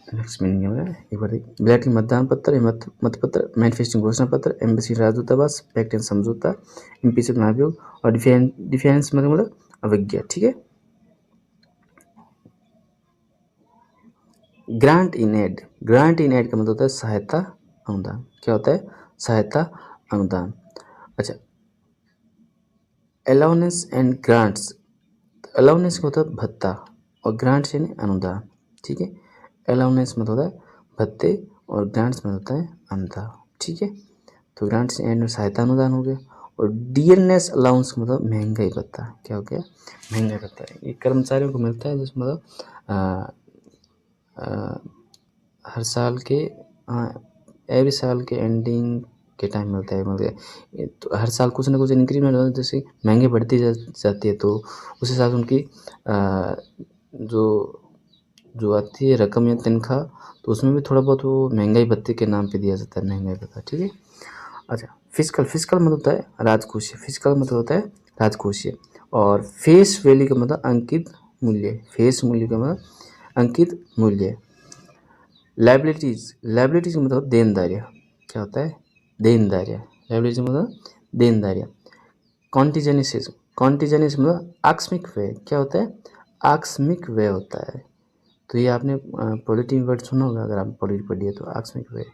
नेक्स्ट मीनिंग है एक बार देखिए। ब्लैक मतदान पत्र, मतपत्र, मैनिफेस्टो घोषणा पत्र, एम्बेसी राजदूतावास, पैक्ट एंड समझौता, इम्पीचमेंट महाभियोग, और डिफेंस मतलब अवज्ञा, ठीक है। Grant in aid, grant in aid का मतलब होता है सहायता अनुदान। क्या होता है? सहायता अनुदान। अच्छा, अलाउंस एंड ग्रांट्स, अलाउंस का होता है भत्ता, और ग्रांट्स यानी अनुदान, ठीक है। अलाउंस मतलब होता है भत्ते, और ग्रांट्स मतलब होता है अनुदान, ठीक है। तो ग्रांट्स एंड सहायता अनुदान हो गया। और डियरनेस अलाउंस मतलब महंगाई भत्ता। क्या हो गया? महंगाई भत्ता। ये कर्मचारियों को मिलता है, जिसमें मतलब हर साल के एवरी साल के एंडिंग के टाइम मिलता है। मतलब तो हर साल कुछ ना कुछ इंक्रीमेंट होता है, जैसे महंगे बढ़ती जाती है, तो उस हिसाब से उनकी जो जो आती है रकम या तनख्वाह, तो उसमें भी थोड़ा बहुत वो महंगाई भत्ते के नाम पे दिया जाता है, महंगाई भत्ता, ठीक है। अच्छा, फिजिकल, फिजिकल मतलब होता है राजकोषीय, फिजिकल मतलब होता है राजकोषीय। और फेस वैल्यू का मतलब अंकित मूल्य, फेस मूल्य का मतलब अंकित मूल्य। लाइबिलिटीज, लाइबिलिटीज का मतलब देनदारियाँ। क्या होता है? देनदारियाँ। लाइबिलिटीज मतलब देनदारियाँ। कॉन्टीजेनेसिस, कॉन्टीजेनेसिस मतलब आकस्मिक व्यय। क्या होता है? आकस्मिक व्यय होता है। तो ये आपने पॉलिटी वर्ड सुना होगा, अगर आप पॉलिटी पढ़ी है तो, आकस्मिक व्यय।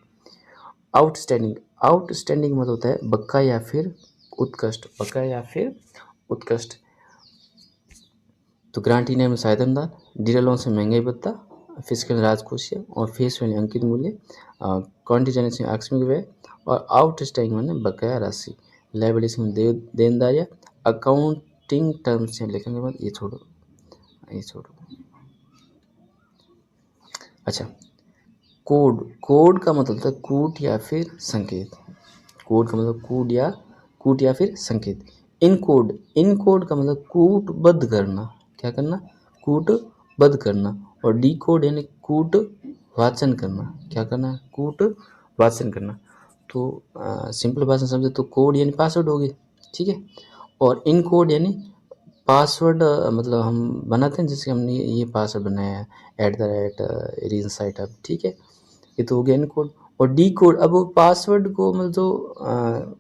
आउटस्टैंडिंग, आउटस्टैंडिंग मतलब होता है बक्का या फिर उत्कृष्ट, बक्का या फिर उत्कृष्ट। तो ग्रांटी ने में सहायता अनुदान, डीलर लोन से महंगाई भत्ता, फिजिकल राजकोषीय, और फेस वैल्यू अंकित मूल्य, कॉन्टीजेंसी आकस्मिक व्यय, और आउटस्टैंडिंग माने बकाया राशि। लायबिलिटी में देनदारियाँ। अकाउंटिंग टर्म्स से लिखने के बाद ये छोड़ो, ये छोड़ो। अच्छा, कोड, कोड का मतलब होता है कूट या फिर संकेत। कोड का मतलब कूट या फिर संकेत। इन कोड, इन कोड का मतलब कूटबद्ध करना। क्या करना? कूटबद्ध करना। और डी कोड यानी कूट वाचन करना। क्या करना? कूट वाचन करना। तो सिंपल भाषा समझे तो कोड यानी पासवर्ड हो गई, ठीक है। और इन कोड यानी पासवर्ड, मतलब हम बनाते हैं, जैसे हमने ये पासवर्ड बनाया है @रीजन साइट अब, ठीक है। ये तो हो गया इन कोड। और डी कोड, अब वो पासवर्ड को मतलब जो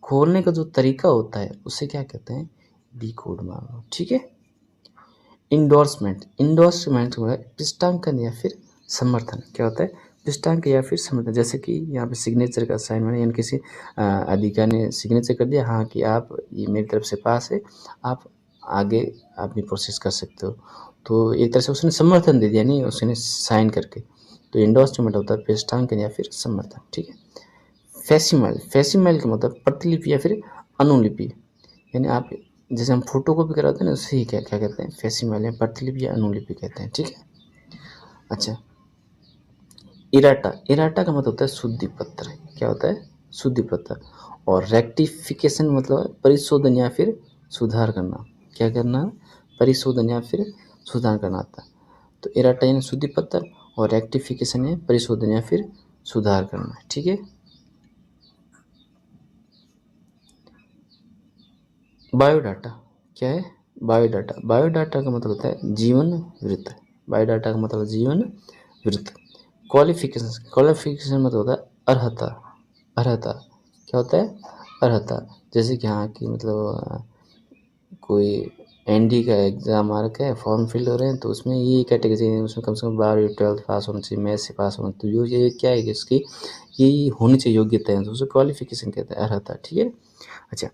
खोलने का जो तरीका होता है उसे क्या कहते हैं? डी कोड मान लो, ठीक है। इंडोर्समेंट, इंडोर्समेंट जो है पृष्ठांकन या फिर समर्थन। क्या होता है? पृष्ठांकन या फिर समर्थन। जैसे कि यहाँ पे सिग्नेचर का साइन माने, यानी किसी अधिकारी ने सिग्नेचर कर दिया, हाँ कि आप ये मेरी तरफ से पास है, आप आगे अपनी प्रोसेस कर सकते हो। तो एक तरह से उसने समर्थन दे दिया, यानी उसने साइन करके। तो इंडोर्समेंट होता है पृष्ठांकन या फिर समर्थन, ठीक है। फैसिमल, फैसिमल का मतलब प्रतिलिपि या फिर अनुलिपि। यानी आप जैसे हम फोटो कॉपी कराते हैं ना, उसे ही क्या क्या कहते हैं? फैसिमल या प्रतिलिपि या अनुलिपि कहते हैं, ठीक है। अच्छा, इराटा, इराटा का मतलब होता है शुद्धि पत्र। क्या होता है? शुद्धि पत्र। और रेक्टिफिकेशन मतलब परिशोधन या फिर सुधार करना। क्या करना? परिशोधन या फिर सुधार करना आता है। तो एराटा यानी शुद्धि पत्र और रेक्टिफिकेशन है परिशोधन या फिर सुधार करना। ठीक है। बायोडाटा क्या है? बायोडाटा, बायोडाटा का मतलब होता है जीवन वृत्त। बायोडाटा का मतलब जीवन वृत्त। क्वालिफिकेशन, क्वालिफिकेशन मतलब होता है अर्हता। अर्हता क्या होता है? अर्हता। जैसे कि हाँ कि मतलब कोई एनडी का एग्ज़ाम आ रखा है, फॉर्म फिल हो रहे हैं, तो उसमें ये कैटेगरी है, उसमें कम से कम 12 12th पास होना चाहिए, मैथ से पास होना। तो ये क्या है कि इसकी ये होनी चाहिए योग्यता है, तो उसे क्वालिफिकेशन कहते हैं, अर्हता। ठीक है। अच्छा,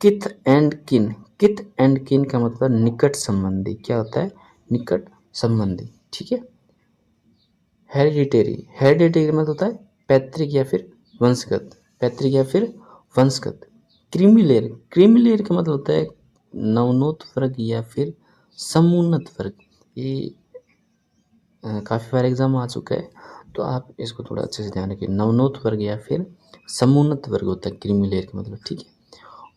किथ एंड किन। किथ एंड किन का मतलब निकट संबंधी। क्या होता है? निकट संबंधी। ठीक है। हेरिडिटेरी, हेरिडिटेरी मतलब होता है पैतृक या फिर वंशगत। पैतृक या फिर वंशगत। क्रीमीलेयर, क्रीमीलेयर का मतलब होता है नवोन्नत वर्ग या फिर समुन्नत वर्ग। ये काफ़ी बार एग्जाम आ चुका है, तो आप इसको थोड़ा अच्छे से ध्यान रखिए। नवोन्नत वर्ग या फिर समुन्नत वर्ग होता है क्रीमीलेयर का मतलब। ठीक है।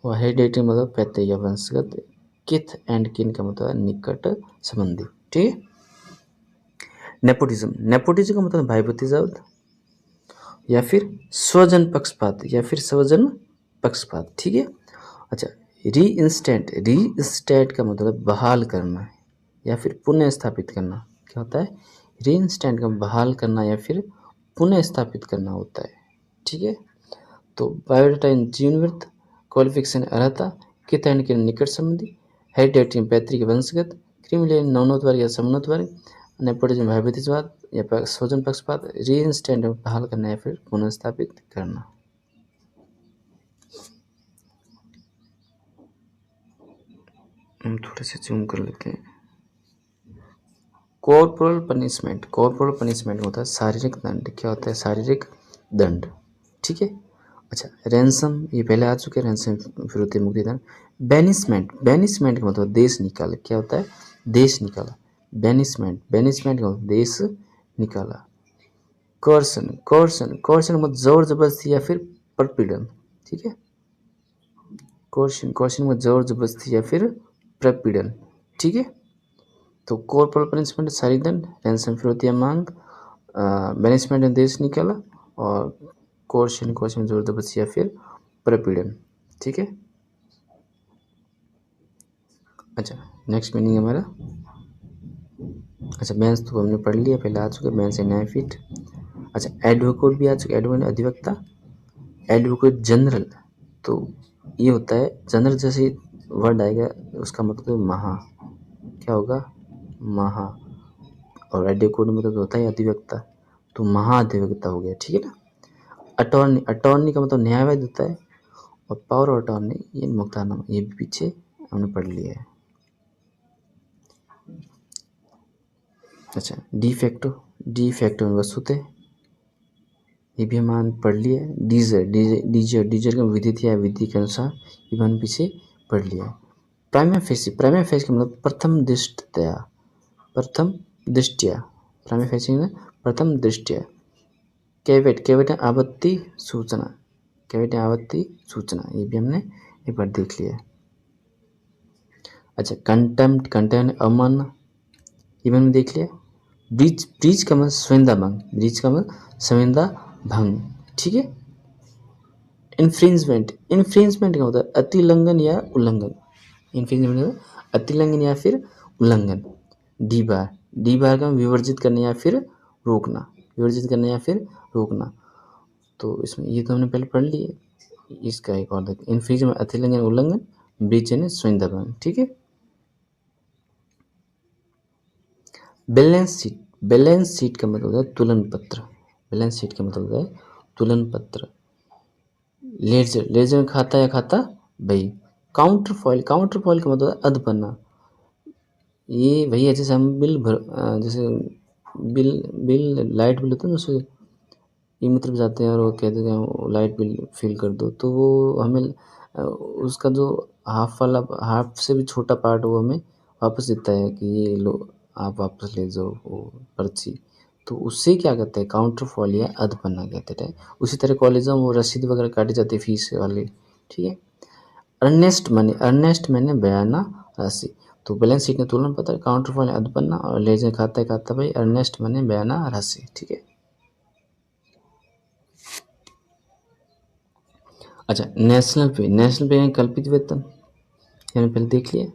और हेरिडिटेरी मतलब पैतृक या वंशगत। किथ एंड किन का मतलब है निकट संबंधी। ठीक है। नेपोटिज्म, नेपोटिज्म का मतलब भाई भतीजा या फिर स्वजन पक्षपात या फिर स्वजन पक्षपात। ठीक है। अच्छा, री इंस्टेंट, री इंस्टेंट का मतलब बहाल करना या फिर पुनः स्थापित करना। क्या होता है? री इंस्टेंट का बहाल करना या फिर पुनः स्थापित करना होता है। ठीक है। तो बायोडाटा इन जीवनवृत्त, क्वालिफिकेशन अर्हता, कितरण के निकट संबंधी, हेरिडिटी पैतृक वंशगत, क्रीमिलेयर नवोन्नत वर्ग या समुन्नत वर्ग, नेपोटिज्म भयभीतिवाद या स्वजन पक्षपात, री इंस्टेंट बहाल करना या फिर पुनः स्थापित करना। हम थोड़े से जूम कर लेते हैं। कॉर्पोरल पनिशमेंट, कॉर्पोरल पनिशमेंट होता है शारीरिक दंड। क्या होता है? शारीरिक दंड। ठीक है। अच्छा, रैंसम ये पहले आ चुके हैं, रैंसम फिरौती मुक्ति दंड। बैनिसमेंट, बैनिसमेंट का मतलब देश निकाला। क्या होता है? देश निकाला। बैनिसमेंट, बैनिसमेंट का मतलब देश निकाला। कोर्सन, कोर्सन, कोर्सन मतलब जोर जबरदस्ती या फिर प्रपीड़न। ठीक है। कोर्सन, कोर्सन मतलब जोर जबरदस्ती या फिर प्रपीड़न। ठीक है। तो कॉर्पोरल पनिशमेंट शारीरिक दंड, रैंसम फिरौती या मांग, बैनिसमेंट में देश निकाला, और कोर्शन, कोर्शन जोर जबरदस्ती या फिर प्रपीड़न। ठीक है। अच्छा, नेक्स्ट मीनिंग हमारा, अच्छा बेंस तो हमने पढ़ लिया, पहले आ चुके बेंस है न्यायपीठ। अच्छा, एडवोकेट भी आ चुके, एडवोकेट अधिवक्ता, एडवोकेट जनरल। तो ये होता है जनरल, जैसे वर्ड आएगा उसका मतलब महा, क्या होगा? महा। और एडवोकेट मतलब होता है अधिवक्ता, तो महाधिवक्ता हो गया। ठीक है ना। अटॉर्नी, अटॉर्नी का मतलब न्यायवादी होता है, और पावर ऑफ अटॉर्नी ये मुक्तानामा, ये भी पीछे हमने पढ़ लिया है। अच्छा, डी फैक्टो, डी फैक्टो में वस्तुतः, ये भी हम पढ़ लिया है। डीजर, डीजर, डीजर, डीजर का विधि या विधि के अनुसार ये भी हमने पीछे पढ़ लिया है। प्राइमा फेसी, प्राइमा फेसी का मतलब प्रथम दृष्टया, प्रथम दृष्टया, प्राइमा फेसी में प्रथम दृष्टया। कैवेट, कैवेट आपत्ति सूचना, कैवेट आपत्ति सूचना, ये भी हमने एक बार देख लिया है। अच्छा, कंटेम्प्ट, कंटेम्प्ट अवमानना, ये भी हमने देख लिया। ब्रीच, ब्रीच का मतलब संविदा भंग, ब्रीच का मतलब संविदा भंग। ठीक है। इन्फ्रिंजमेंट, इन्फ्रिंजमेंट का मतलब अतिलंघन या उल्लंघन। इन्फ्रिंजमेंट मतलब अतिलंघन या फिर उल्लंघन। डी बार, डी बार का विवर्जित करना या फिर रोकना, विवर्जित करना या फिर रोकना। तो इसमें ये तो हमने पहले पढ़ लिए। इसका एक और देखिए, इन्फ्रिंजमेंट अतिलंघन उल्लंघन, ब्रीच यानी संविदा भंग। ठीक है। बैलेंस शीट, बैलेंस शीट का मतलब होता है तुलन पत्र, बैलेंस शीट का मतलब होता है तुलन पत्र। लेजर, लेजर खाता या खाता बही। काउंटर फॉइल, काउंटर फॉइल का मतलब है अध पन्ना। ये वही है जैसे हम बिल भर, जैसे बिल, बिल लाइट बिल होता है ना, उससे ई मित्र जाते हैं और वो कहते हैं लाइट बिल फिल कर दो, तो वो हमें उसका जो हाफ वाला, हाफ से भी छोटा पार्ट वो हमें वापस देता है कि ये लो आप वापस ले जाओ वो पर्ची। तो उससे क्या कहते हैं, काउंटरफॉल या अधपन्ना कहते हैं। उसी तरह कॉलेजों में वो रसीद वगैरह काटी जाती है फीस वाली, ठीक है। अर्नेस्ट मैंने बयाना राशि, तो बैलेंस शीट में तुलन पत्र, काउंटरफॉल अधपन्ना, और लेजे खाता भाई अर्नेस्ट मैंने बयाना राशि, ठीक है। अच्छा, नेशनल पे कल्पित वेतन, यानी पहले देख लिए।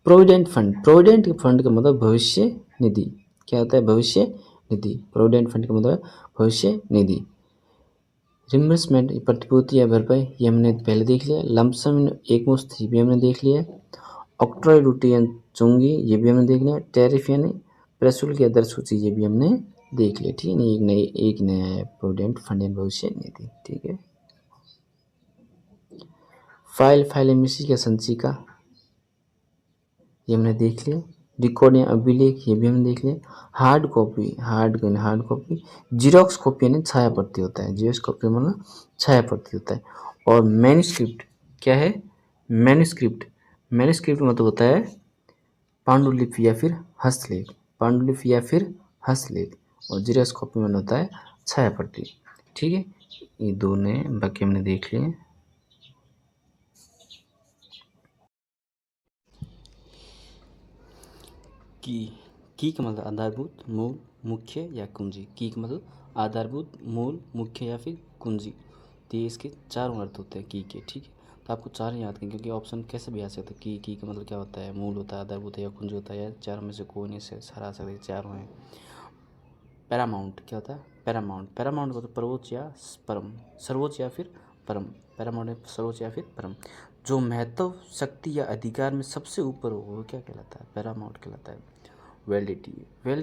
प्रोविडेंट फंड का मतलब भविष्य निधि, क्या होता है, भविष्य निधि। प्रोविडेंट फंड का मतलब भविष्य निधि। रिम्बर्समेंट प्रतिपूर्ति या भरपाई, ये हमने पहले देख लिया। लमसम एक मुश्त, ये भी हमने देख लिया। ऑक्ट्रॉय ड्यूटी या चुंगी, ये भी हमने देख लिया। टैरिफ यानी प्रशुल्क या दर सूची, ये भी हमने देख लिया, ठीक है। एक नया है प्रोविडेंट फंड एंड भविष्य निधि, ठीक है। फाइल एमिसी या संचिका, ये हमने देख लिया। रिकॉर्ड या अभिलेख, ये भी हमने देख लिया। हार्ड कॉपी, जीरोक्स कॉपी यानी छाया प्रति होता है, जीरोक्स कॉपी मतलब छाया प्रति होता है। और मैन्युस्क्रिप्ट क्या है, मैन्युस्क्रिप्ट मतलब होता है पांडुलिपि या फिर हस्तलेख, और जीरोक्स कॉपी मतलब होता है छाया प्रति, ठीक है। ये दो नए बाकी हमने देख लिए। की का मतलब आधारभूत, मूल, मुख्य या कुंजी। की का मतलब आधारभूत, मूल, मुख्य या फिर कुंजी। तो ये इसके चारों अर्थ होते हैं की के, ठीक है। तो आपको चार याद करें, क्योंकि ऑप्शन कैसे भी आ सकता है। की का मतलब क्या होता है, मूल होता है, आधारभूत है या कुंजी होता है, या चारों में से कोई नहीं से सारा आ सकता है, चारों हैं। पैरामाउंट क्या होता है, पैरामाउंट मतलब सर्वोच्च या परम, सर्वोच्च या फिर परम। पैरामाउंट सर्वोच्च या फिर परम। जो महत्व, शक्ति या अधिकार में सबसे ऊपर हो वो क्या कहलाता है, पैरामाउंट कहलाता है। वैलिडिटी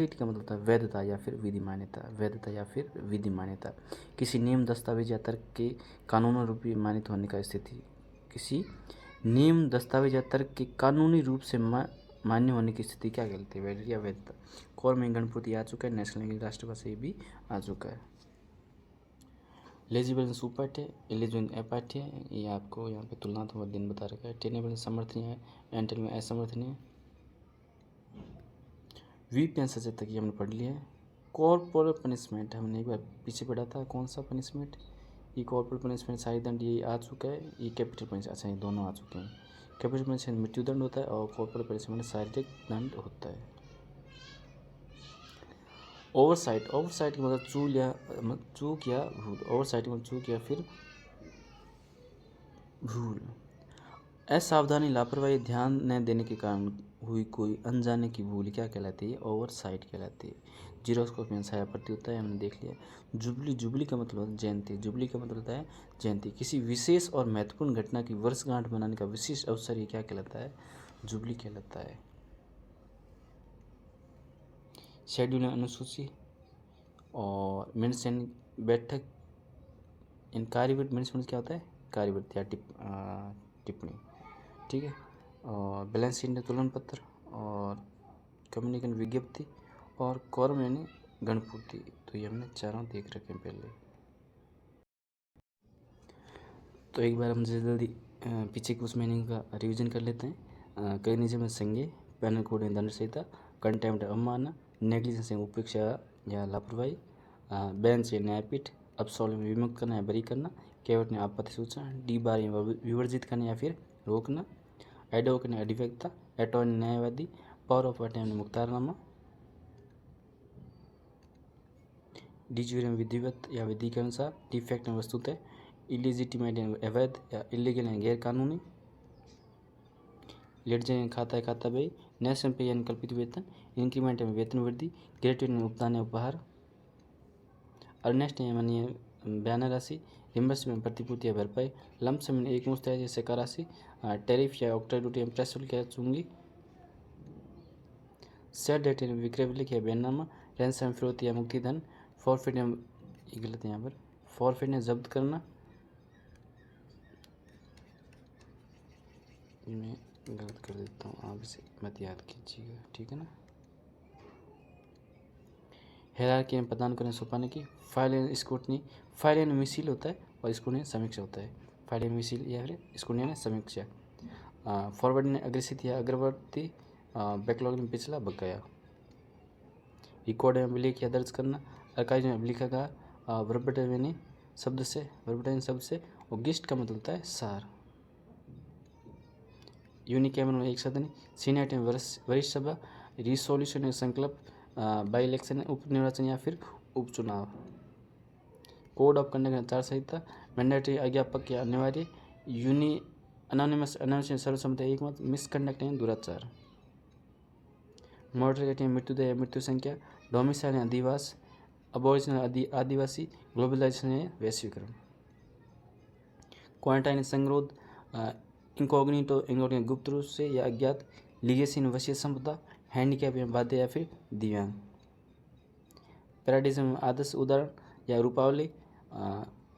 का मतलब होता है वैधता या फिर विधि मान्यता। किसी नियम, दस्तावेज या तर्क के कानूनी रूप से मान्य होने का स्थिति, किसी नियम, दस्तावेज या तर्क के कानूनी रूप से मान्य होने की स्थिति क्या कहलाती है, वैलिडिटी या वैधता। कौर में गणपति आ चुका है, नेशनल की राष्ट्रभाषा ये भी आ चुका है। लेजिबल सुपाठ्य, एलिजिबल अपाठ्य, ये आपको यहाँ पे तुलनात्मक दिन बता रखा है। टेनेबल समर्थनीय है, एंटल में असमर्थनीय। वीप या सजा तक ये हमने पढ़ लिया है। कॉर्पोरल पनिशमेंट हमने एक बार पीछे पढ़ा था, कौन सा पनिशमेंट, ये कॉर्पोरल पनिशमेंट शारीरिक दंड ये आ चुका है। ये कैपिटल पनिशमेंट, अच्छा ये दोनों आ चुके हैं। कैपिटल पनिशमेंट मृत्युदंड होता है और कॉर्पोरल पनिशमेंट शारीरिक दंड होता है। ओवरसाइट का मतलब चूक या भूल। ओवरसाइट मतलब चूक या फिर भूल। असावधानी, लापरवाही, ध्यान न देने के कारण हुई कोई अनजाने की भूल क्या कहलाती है, ओवरसाइट कहलाती है। जीरोस्कोप में छाया प्रति होता है, हमने देख लिया। जुबली का मतलब होता है जयंती। किसी विशेष और महत्वपूर्ण घटना की वर्षगांठ मनाने का विशेष अवसर ये क्या कहलाता है, जुबली कहलाता है। शेड्यूल अनुसूची और मिनट्स बैठक इन कार्यवृत्त, मिनट्स क्या होता है, कार्यवृत्त या टिप्पणी, ठीक है। और बैलेंस शीट में तुलन पत्र, और कम्युनिकेशन विज्ञप्ति, और कॉरम यानी गणपूर्ति। तो ये हमने चारों देख रखे हैं पहले। तो एक बार हम जल्दी पीछे के उस मीनिंग का रिवीजन कर लेते हैं। कई निजी में संज्ञा, पैनल कोड दंड संहिता, कंटेम्प्ट अवमानना, नेग्लिजेंस उपेक्षा या लापरवाही, बेंच या न्यायपीठ, अब्सोल्यूट में विमुक्त करना या बरी करना, कैविट ने आपत्ति सूचना, डी बार या विवर्जित करना या फिर रोकना, एडवोकेट ने अधिवक्ता, अटॉर्नी न्यायवादी, पावर ऑफ अटॉर्नी ने मुख्तारनामा, डिज्यूर में विधिवत या विधि के अनुसार, डिफेक्ट में वस्तुतः, इलीजिटिमेट यानी अवैध या इलीगल यानी गैर कानूनी, लेडजर यानी खाता व्यय, नेशनल पे यानी कल्पित वेतन, इंक्रीमेंट यानी वेतन वृद्धि, ग्रेट्यूटी यानी उपदान या उपहार, अर्नेस्ट यानी बयाना राशि, रिम्बर्समेंट प्रतिपूर्ति या भरपाई, लमसम यानी एक मुश्त या सका राशि, टैरिफ या ऑक्ट्रॉय ड्यूटी या प्रशुल्क या चूंगी, सेट डेट यानी विक्रय विलेख या बयाननामा, रैंसम फिरौती या मुक्ति धन, फॉरफिट या ये गलत है यहाँ पर, फॉरफिट ने जब्त करना, मैं गलत कर देता हूँ, आप इसे मत याद कीजिएगा, ठीक है ना। हेरारकी में प्रदान करने सौंपाने की, file and scrutiny, file and missile होता है और स्क्रूटनी समीक्षा होता है। फाइल एंड मिसिल या फिर स्क्रूटनी ने समीक्षा। फॉरवर्ड ने अग्रसित या अग्रवर्ती, बैकलॉग में पिछला बकाया। रिकॉर्ड में अभिलेख या दर्ज करना, आर्काइव में अभिलेखा का वर्बटाइन शब्द से, और गिस्ट का मतलब होता है सार। यूनिकैमन में एक सदन, सीनेट में वरिष्ठ सभा, रिसोल्यूशन में संकल्प, बाई इलेक्शन उपनिर्वाचन या फिर उपचुनाव। कोड ऑफ कंडक्ट आचार संहिता, मैंडेटरी अज्ञापक या अनिवार्य, अनोनिमस सर्वसम्मति एकमत, मिसकंडक्ट यानी दुराचार। मॉर्टलिटी मृत्युदय या मृत्यु संख्या, डोमिसाइल या अधिवास, अबोरिजिनल आदिवासी, ग्लोबलाइजेशन या वैश्वीकरण। क्वारंटाइन संगरोध, इंकॉग्निटो गुप्त रूप से या अज्ञात, लिगेसी वशीय संपदा, हैंडीकैप या बाध्य या फिर दिव्यांग। पैराडिज्म आदर्श उदाहरण या रूपावली,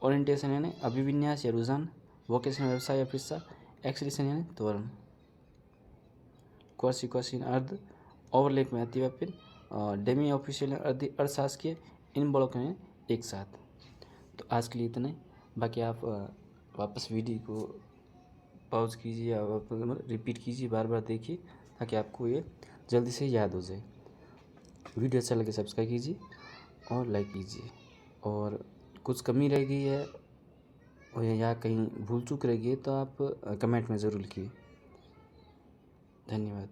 ओरिएंटेशन यानी अभिविन्यास या रुझान, वोकेशनल व्यवसाय या पेशा, एक्सलेशन यानी त्वरण। क्वासी अर्ध, ओवरलैप में अतिव्यापन, डेमी ऑफिशियल अर्थशासकीय, इन ब्लॉक में एक साथ। तो आज के लिए इतना ही। बाकी आप वापस वीडियो को पॉज कीजिए या रिपीट कीजिए, बार बार देखिए ताकि आपको ये जल्दी से याद हो जाए। वीडियो अच्छा लगे सब्सक्राइब कीजिए और लाइक कीजिए, और कुछ कमी रह गई है और या कहीं भूल चूक रह गई है तो आप कमेंट में ज़रूर लिखिए। धन्यवाद।